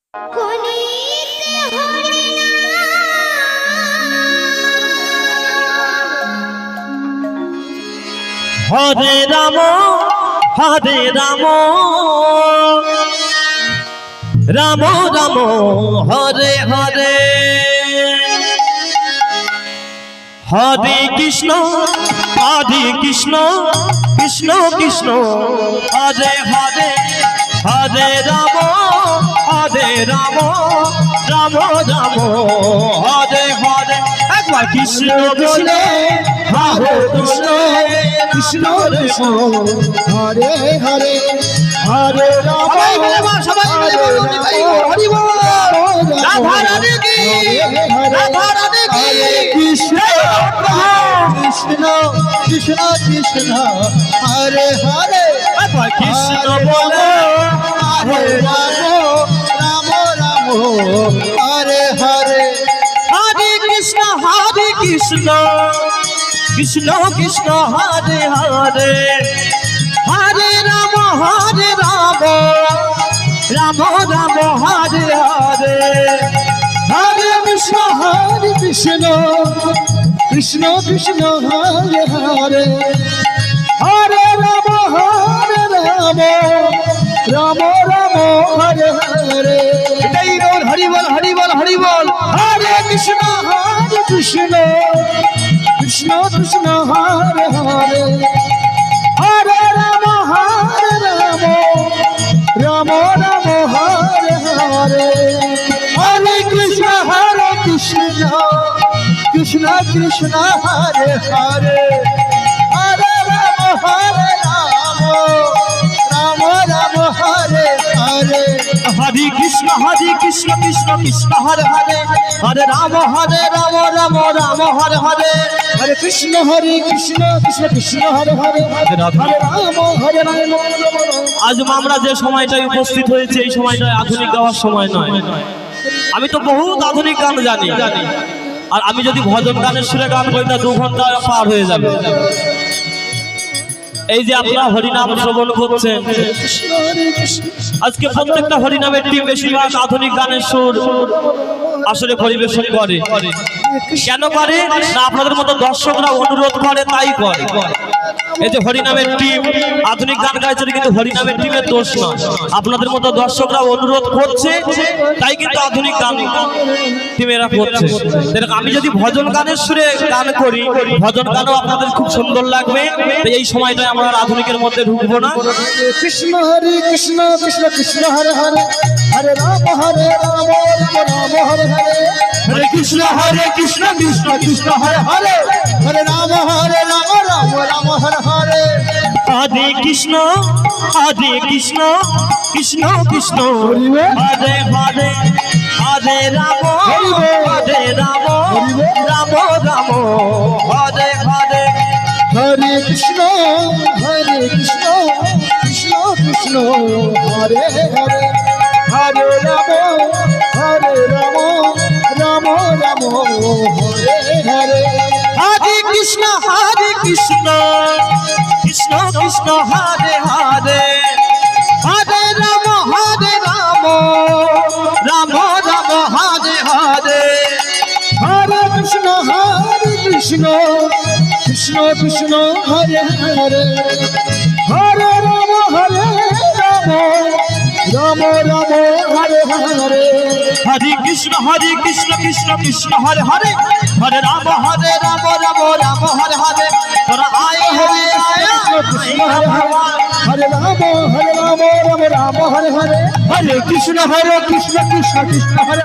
হরে রাম রাম রাম হরে হরে, হরে কৃষ্ণ কৃষ্ণ কৃষ্ণ হরে হরে, হরে রাম রাম রাম হরে হরে। একবার কৃষ্ণ বলে হরে কৃষ্ণ কৃষ্ণ কৃষ্ণ হরে হরে, হরে রাম হরি বল, রাধা রাধে কি, রাধা রাধে কি, কৃষ্ণ কৃষ্ণ কৃষ্ণ কৃষ্ণ হরে হরে, কৃষ্ণ বলে হরে রাম রাম রাম হরে হরে, হরে কৃষ্ণ কৃষ্ণ কৃষ্ণ হরে হরে, হরে রাম রাম রাম হরে হরে, হরে কৃষ্ণ কৃষ্ণ কৃষ্ণ হরে হরে, হরে রাম রাম রাম হরে হরে। এটাই রোল হরি বল হরি বল হরি বল, হরে কৃষ্ণ কৃষ্ণ কৃষ্ণ হরে হরে, হরে রাম রাম রাম হরে হরে, হরে কৃষ্ণ কৃষ্ণ কৃষ্ণ হরে হরে, হরে রাম রাম রাম হরে হরে, হরে কৃষ্ণ কৃষ্ণ কৃষ্ণ হরে হরে, হরে রাম রাম রাম হরে হরে, হরে কৃষ্ণ কৃষ্ণ কৃষ্ণ হরে হরে, হরে রাম রাম। আজ আমরা যে সময়টায় উপস্থিত হয়েছে এই সময়টা আধুনিক গাওয়ার সময় নয়। আমি তো বহুত আধুনিক গান জানি, আর আমি যদি ভজন গানের সুরে গান করি না 2 ঘন্টা পার হয়ে যাবে। এই যে আপনারা হরিনাম শ্রবণ করছেন, আজকে প্রত্যেকটা হরিনামের টিম বেশিরভাগ আধুনিক গানের সুর আসলে পরিবেশন করে। কেন করে না, আপনাদের মতো দর্শকরা অনুরোধ করে তাই করে। এই যে হরিনামের টিম আধুনিক গান গাইছে, কিন্তু হরিনামের টিমের দোষ নয়, আপনাদের মতো দর্শকরা অনুরোধ করছে তাই কিন্তু আধুনিক গান টিমেরা করছে। আমি যদি ভজন গানের সুরে গান করি, ভজন গানও আপনাদের খুব সুন্দর লাগবে। এই সময়টায় আমরা আধুনিকের মধ্যে ঢুকবো না। কৃষ্ণ কৃষ্ণ কৃষ্ণ হরে হরে, হরে রাম রাম হরে হরে, হরে কৃষ্ণ কৃষ্ণ কৃষ্ণ হরে হরে, হরে রাম রাম রাম হরে হরে, হরে কৃষ্ণ কৃষ্ণ কৃষ্ণ হরে হরে, হরে রাম রাম রাম হরে হরে, হরে কৃষ্ণ কৃষ্ণ কৃষ্ণ হরে হরে, হরে রাম রাম রাম হরে হরে, হরে কৃষ্ণ কৃষ্ণ কৃষ্ণ হরে হরে, হরে রাম রাম রাম হরে হরে, হরে কৃষ্ণ কৃষ্ণ কৃষ্ণ হরে হরে, হরে রাম রাম রাম হরে হরে, হরে কৃষ্ণ কৃষ্ণ হরে হরে, হরে রাম রাম রাম হরে হরে, তোরা আয় হরে কৃষ্ণ হরে হরে, হরে রাম রাম রাম হরে হরে, হরে কৃষ্ণ কৃষ্ণ কৃষ্ণ হরে